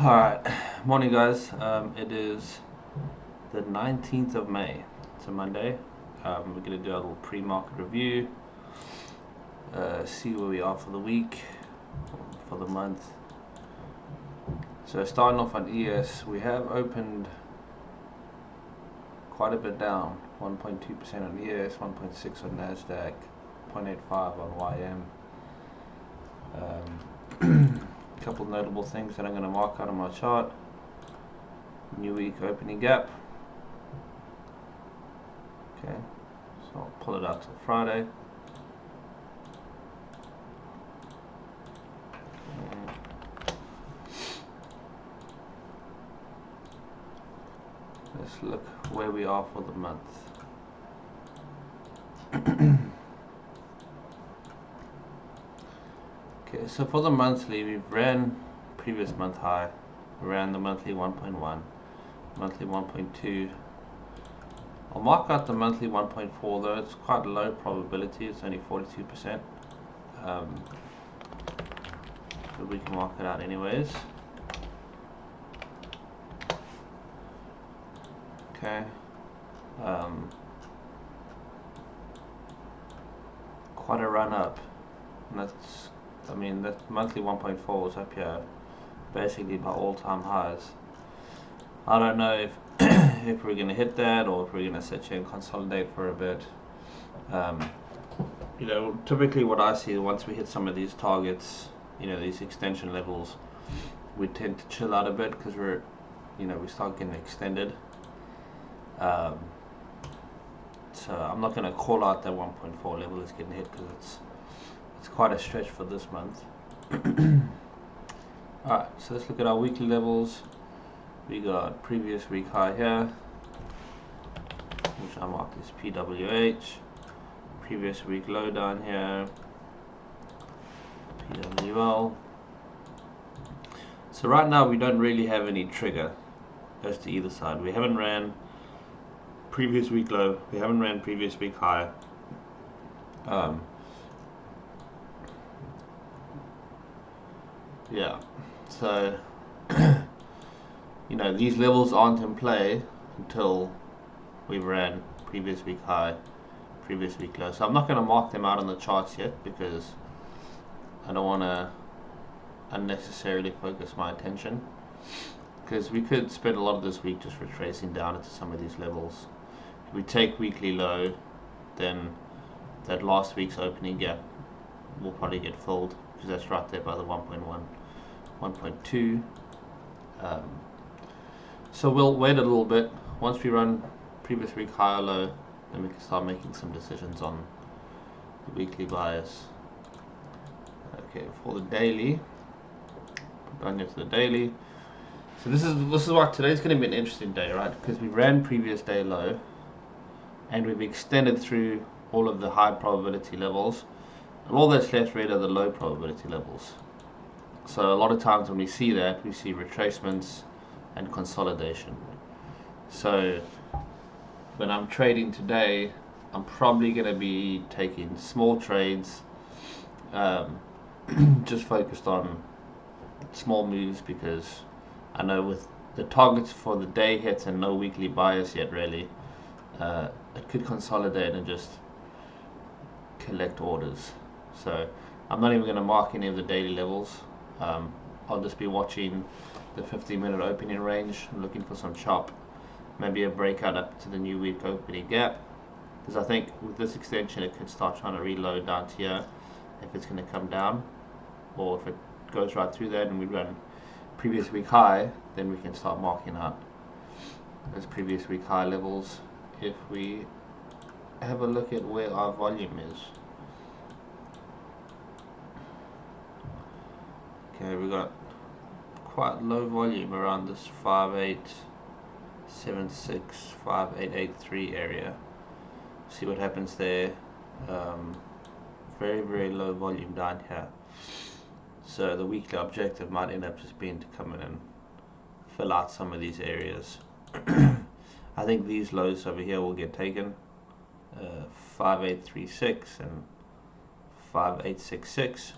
Alright, morning guys. It is the 19th of May. It's a Monday. We're going to do a little pre-market review, see where we are for the week, for the month. So starting off on ES, we have opened quite a bit down, 1.2% on ES, 1.6 on NASDAQ, 0.85 on YM. Couple notable things that I'm going to mark out on my chart. New week opening gap. Okay, so I'll pull it out till Friday. Let's look where we are for the month. Okay, so for the monthly, we've ran previous month high. We ran the monthly 1.1, monthly 1.2. I'll mark out the monthly 1.4, though it's quite low probability. It's only 42%. But we can mark it out anyways. Okay. Quite a run up. And that's, I mean, that monthly 1.4 is up here, basically by all-time highs. I don't know if if we're gonna hit that or if we're gonna sit here and consolidate for a bit. You know, typically what I see once we hit some of these targets, you know, these extension levels, we tend to chill out a bit because we're, you know, we start getting extended. So I'm not gonna call out that 1.4 level is getting hit because it's quite a stretch for this month. Alright, so let's look at our weekly levels. We got previous week high here, which I marked as PWH. Previous week low down here, PWL. So right now we don't really have any trigger as to either side. We haven't ran previous week low, we haven't ran previous week high. Yeah, so you know, these levels aren't in play until we ran previous week high, previous week low. So I'm not going to mark them out on the charts yet because I don't want to unnecessarily focus my attention, because we could spend a lot of this week just retracing down into some of these levels. If we take weekly low, then that last week's opening gap will probably get filled because that's right there by the 1.1, 1.2. So we'll wait a little bit. Once we run previous week high or low, then we can start making some decisions on the weekly bias. Okay, for the daily, put down here to the daily. So this is why today's going to be an interesting day, right? Because we ran previous day low, and we've extended through all of the high probability levels, and all that's left really are the low probability levels. So a lot of times when we see that, we see retracements and consolidation. So when I'm trading today, I'm probably going to be taking small trades, just focused on small moves, because I know with the targets for the day hits and no weekly bias yet really, it could consolidate and just collect orders. So I'm not even going to mark any of the daily levels. I'll just be watching the 15-minute opening range, looking for some chop, maybe a breakout up to the new week opening gap, because I think with this extension it could start trying to reload down to here if it's going to come down, or if it goes right through that and we run previous week high, then we can start marking out those previous week high levels. If we have a look at where our volume is, okay, we got quite low volume around this 5876, 5883 area. See what happens there. Very low volume down here. So the weekly objective might end up just being to come in and fill out some of these areas. I think these lows over here will get taken, 5836 and 5866.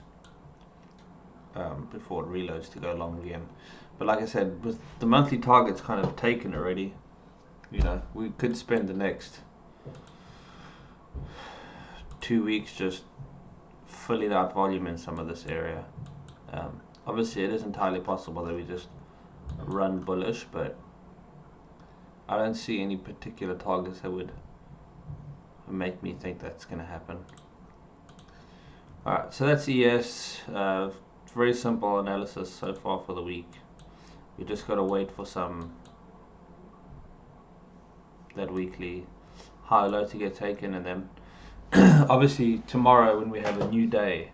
before it reloads to go long again. But like I said, with the monthly targets kind of taken already, you know, we could spend the next 2 weeks just filling out volume in some of this area. Obviously, it is entirely possible that we just run bullish, but I don't see any particular targets that would make me think that's going to happen. Alright, so that's ES. Very simple analysis so far for the week. We just got to wait for that weekly high low to get taken, and then obviously tomorrow when we have a new day,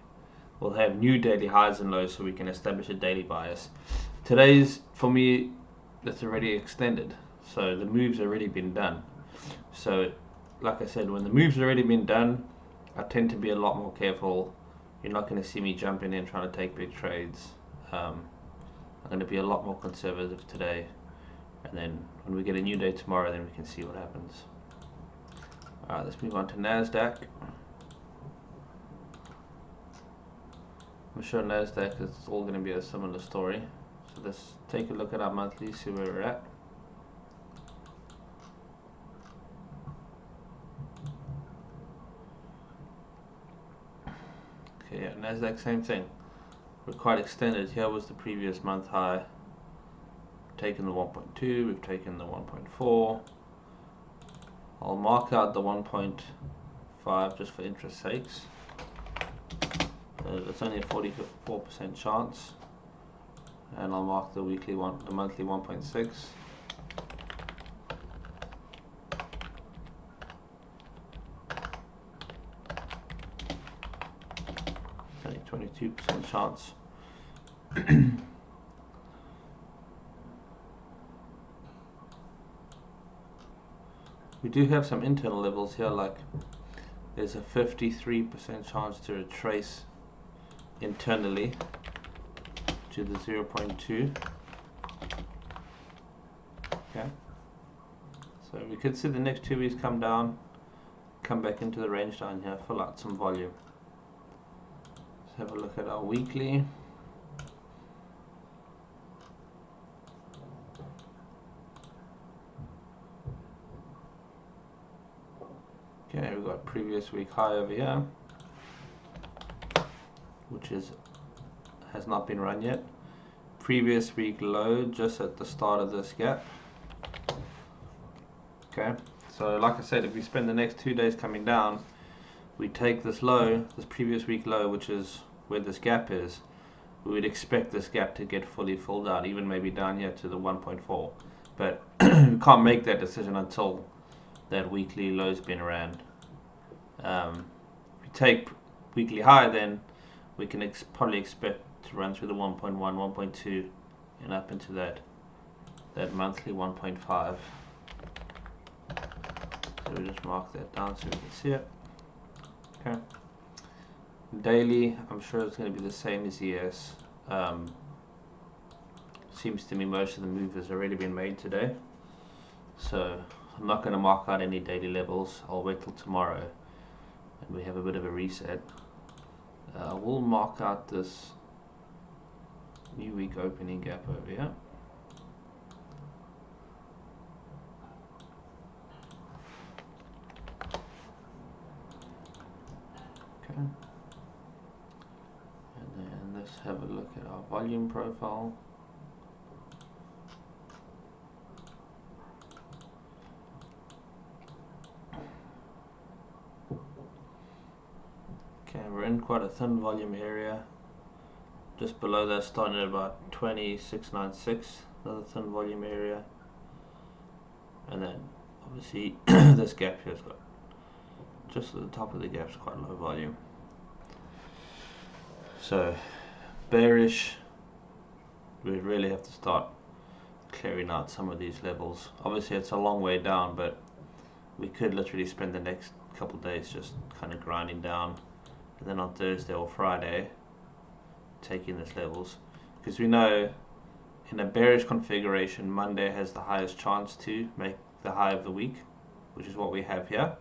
we'll have new daily highs and lows so we can establish a daily bias. Today's, for me, that's already extended, so the move's already been done. So like I said, when the move's already been done, I tend to be a lot more careful. You're not going to see me jumping in trying to take big trades. I'm going to be a lot more conservative today, and then when we get a new day tomorrow, then we can see what happens. Alright, let's move on to NASDAQ. I'm sure NASDAQ is all going to be a similar story. So let's take a look at our monthly, see where we're at. Okay, yeah, NASDAQ, same thing. We're quite extended. Here was the previous month high. We've taken the 1.2, we've taken the 1.4. I'll mark out the 1.5 just for interest sakes. It's only a 44% chance, and I'll mark the monthly 1.6. Only 22% chance. We do have some internal levels here, like there's a 53% chance to retrace internally to the 0.2. Okay, so we could see the next 2 weeks come down, come back into the range down here, fill out some volume. Let's have a look at our weekly. Okay, we've got previous week high over here, which has not been run yet. Previous week low just at the start of this gap. Okay, so like I said, if we spend the next 2 days coming down, we take this low, this previous week low, which is where this gap is, we would expect this gap to get fully filled out, even maybe down here to the 1.4. But we can't make that decision until that weekly low's been ran. If we take weekly high, then we can probably expect to run through the 1.1, 1.2, and up into that monthly 1.5. So we just mark that down so we can see it. Okay. Daily, I'm sure it's going to be the same as ES. Seems to me most of the move has already been made today, so I'm not going to mark out any daily levels. I'll wait till tomorrow and we have a bit of a reset. We'll mark out this new week opening gap over here. Okay. And then let's have a look at our volume profile. Okay, we're in quite a thin volume area. Just below that, starting at about 26.96, another thin volume area. And then obviously this gap here has got, just at the top of the gap, is quite low volume. So bearish, we really have to start clearing out some of these levels. Obviously it's a long way down, but we could literally spend the next couple of days just kind of grinding down, and then on Thursday or Friday taking these levels, because we know in a bearish configuration Monday has the highest chance to make the high of the week, which is what we have here,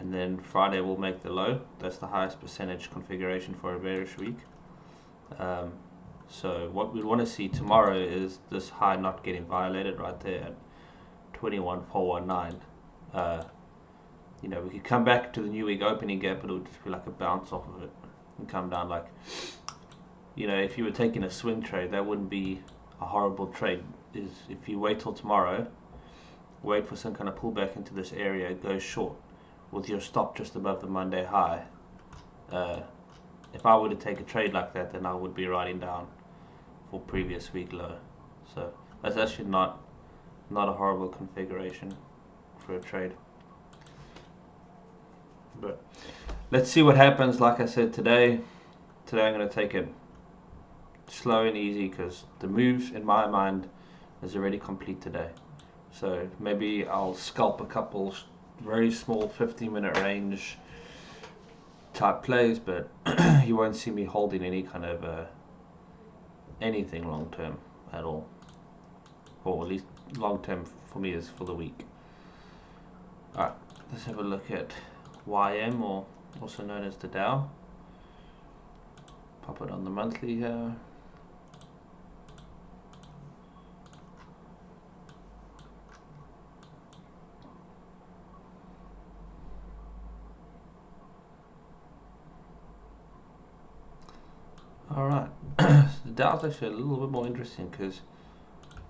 and then Friday will make the low. That's the highest percentage configuration for a bearish week. So what we want to see tomorrow is this high not getting violated right there at 21,419. We could come back to the new week opening gap, but it would just be like a bounce off of it and come down. Like, if you were taking a swing trade, that wouldn't be a horrible trade. Is if you wait till tomorrow, wait for some kind of pullback into this area, go short with your stop just above the Monday high. If I were to take a trade like that, then I would be writing down for previous week low. So that's actually not a horrible configuration for a trade. But let's see what happens. Like I said, today I'm going to take it slow and easy because the move in my mind is already complete today. So maybe I'll scalp a couple very small 15-minute range type plays, but you won't see me holding any kind of anything long term at all, or at least long term for me is for the week. Alright, let's have a look at YM, or also known as the Dow. Pop it on the monthly here. Alright, so the Dow's actually a little bit more interesting because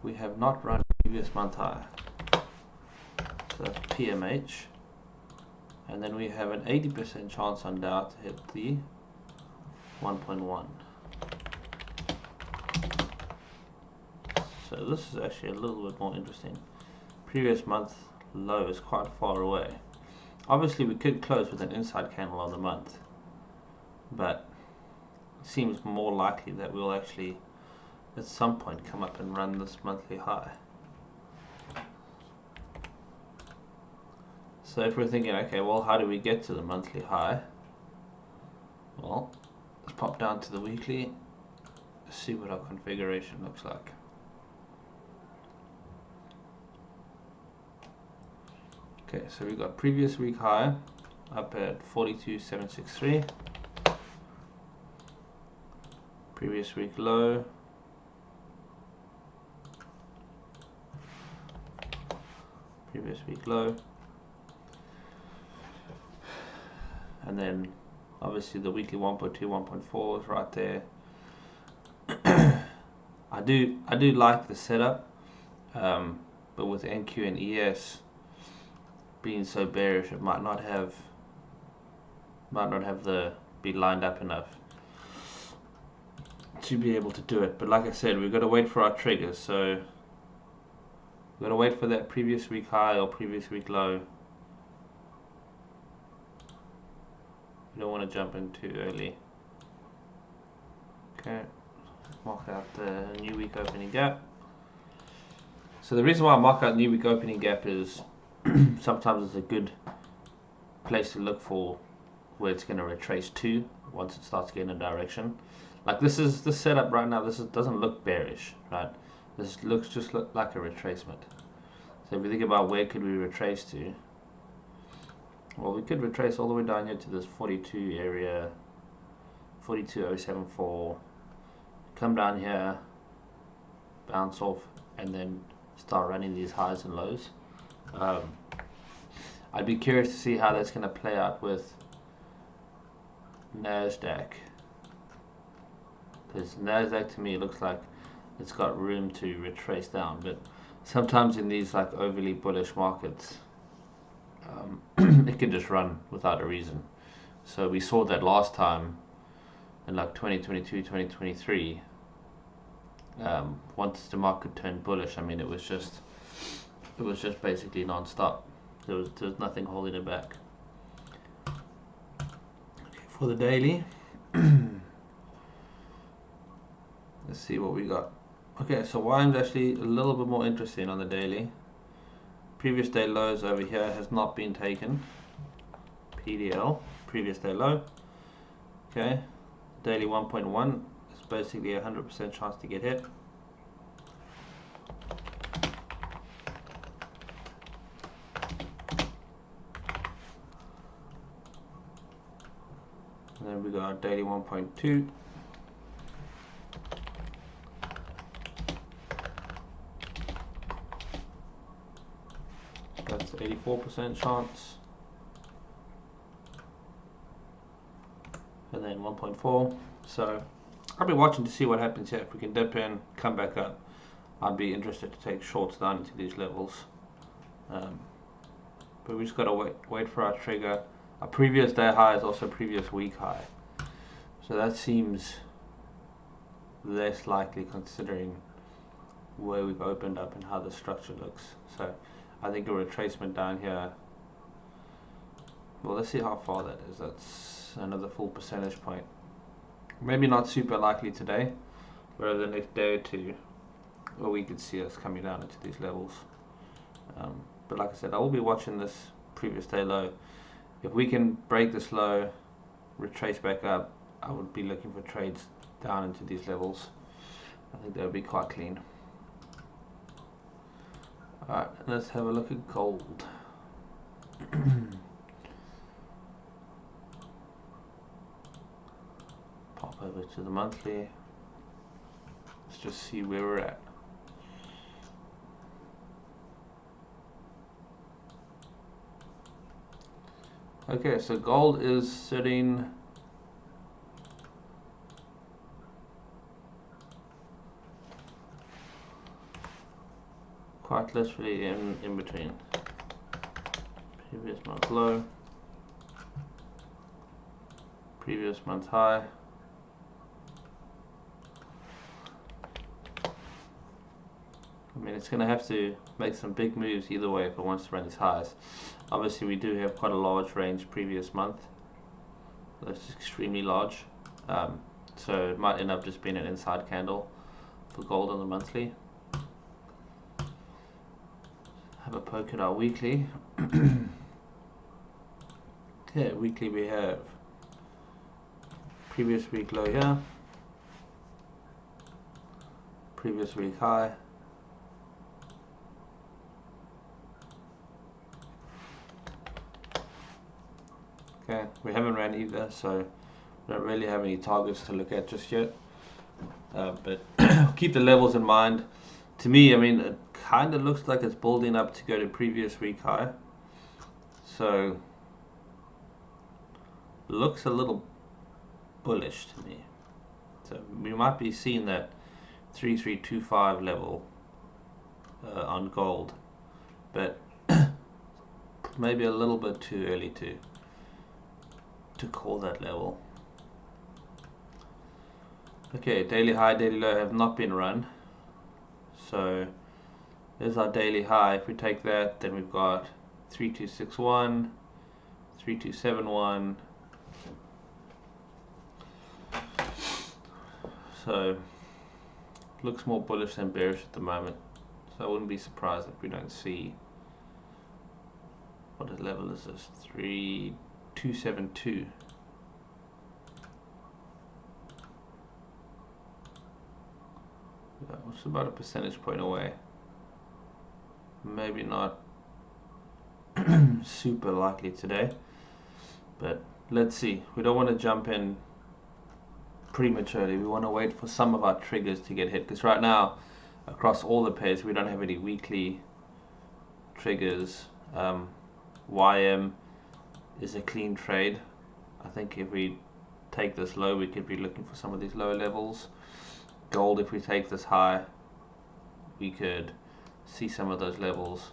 we have not run previous month high. So that's PMH. And then we have an 80% chance on Dow to hit the 1.1. So this is actually a little bit more interesting. Previous month low is quite far away. Obviously we could close with an inside candle on the month, but it seems more likely that we'll actually at some point come up and run this monthly high. So if we're thinking, okay, well, how do we get to the monthly high? Well, let's pop down to the weekly, see what our configuration looks like. Okay, so we got previous week high up at 42,763. Previous week low, previous week low, and then obviously the weekly 1.2, 1.4 is right there. I do like the setup, but with NQ and ES being so bearish, it might not have be lined up enough to be able to do it. But like I said, we've got to wait for our triggers. So we've got to wait for that previous week high or previous week low. You don't want to jump in too early. Okay, mark out the new week opening gap. So the reason why I mark out new week opening gap is sometimes it's a good place to look for where it's going to retrace to once it starts getting a direction. Like this setup right now, doesn't look bearish, right? This looks just like a retracement. So if you think about where could we retrace to, well, we could retrace all the way down here to this 42 area, 42,074, come down here, bounce off, and then start running these highs and lows. I'd be curious to see how that's going to play out with NASDAQ, because NASDAQ to me looks like it's got room to retrace down, but sometimes in these like overly bullish markets, it can just run without a reason. So we saw that last time in like 2022, 2023. Once the market turned bullish, I mean, it was just basically non-stop. There was nothing holding it back. Okay, for the daily, let's see what we got. Okay, so YM's actually a little bit more interesting on the daily. Previous day lows over here has not been taken. PDL, previous day low. Okay, daily 1.1 is basically 100% chance to get hit. And then we got daily 1.2. It's 84% chance. And then 1.4. So I'll be watching to see what happens here. If we can dip in, come back up, I'd be interested to take shorts down into these levels. But we just got to wait for our trigger. Our previous day high is also previous week high. So that seems less likely considering where we've opened up and how the structure looks. So I think a retracement down here, well, let's see how far that is. That's another full percentage point. Maybe not super likely today, but over the next day or two, well, we could see us coming down into these levels. But like I said, I will be watching this previous day low. If we can break this low, retrace back up, I would be looking for trades down into these levels. I think that would be quite clean. Alright, let's have a look at gold. Pop over to the monthly. Let's just see where we're at. Okay, so gold is sitting quite literally in between. Previous month low, previous month high. I mean, it's going to have to make some big moves either way if it wants to run these highs. Obviously, we do have quite a large range previous month. That's extremely large. So it might end up just being an inside candle for gold on the monthly. Have a poke at our weekly. Okay, weekly we have previous week low here, previous week high, okay, we haven't ran either, so we don't really have any targets to look at just yet, but keep the levels in mind. To me, I mean, it kind of looks like it's building up to go to previous week high, so looks a little bullish to me. So we might be seeing that 3325 level on gold, but maybe a little bit too early to call that level. Okay, daily high, daily low have not been run, so there's our daily high. If we take that, then we've got 3261, 3271. So looks more bullish than bearish at the moment. So I wouldn't be surprised if we don't see, what level is this? 3272. Yeah, it's about a percentage point away. Maybe not super likely today, but let's see. We don't want to jump in prematurely. We want to wait for some of our triggers to get hit, because right now across all the pairs we don't have any weekly triggers. YM is a clean trade. I think if we take this low, we could be looking for some of these lower levels. Gold, if we take this high, we could see some of those levels.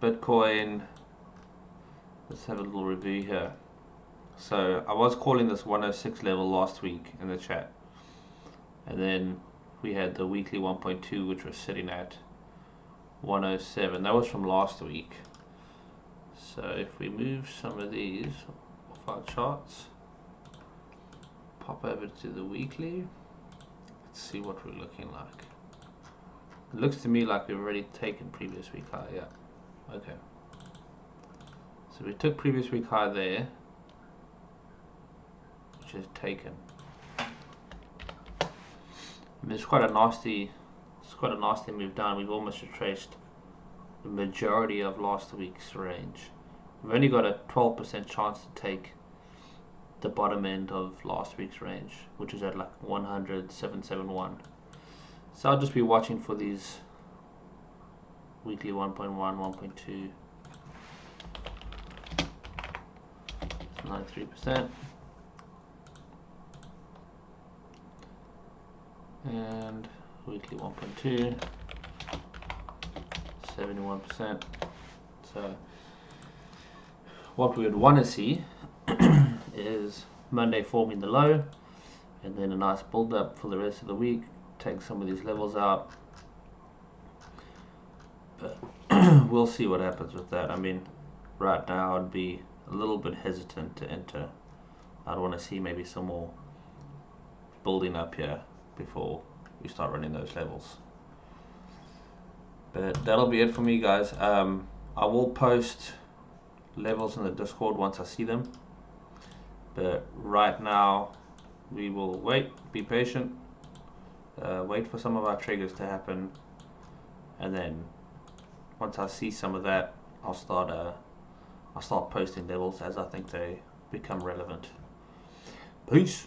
Bitcoin, let's have a little review here. So I was calling this 106 level last week in the chat, and then we had the weekly 1.2 which was sitting at 107. That was from last week. So if we move some of these off our charts, pop over to the weekly, let's see what we're looking like. It looks to me like we've already taken previous week high. Yeah, okay, so we took previous week high there, which is taken. I mean, it's quite a nasty move down. We've almost retraced the majority of last week's range. We've only got a 12% chance to take the bottom end of last week's range, which is at like 100,771. So I'll just be watching for these weekly 1.1, 1.2, 93%, and weekly 1.2, 71%. So what we would want to see is Monday forming the low, and then a nice build up for the rest of the week, take some of these levels out, but we'll see what happens with that. I mean, right now I'd be a little bit hesitant to enter. I'd want to see maybe some more building up here before we start running those levels. But that'll be it for me, guys. I will post levels in the Discord once I see them, but right now we will wait, be patient, wait for some of our triggers to happen, and then once I see some of that, I'll start posting levels as I think they become relevant. Peace.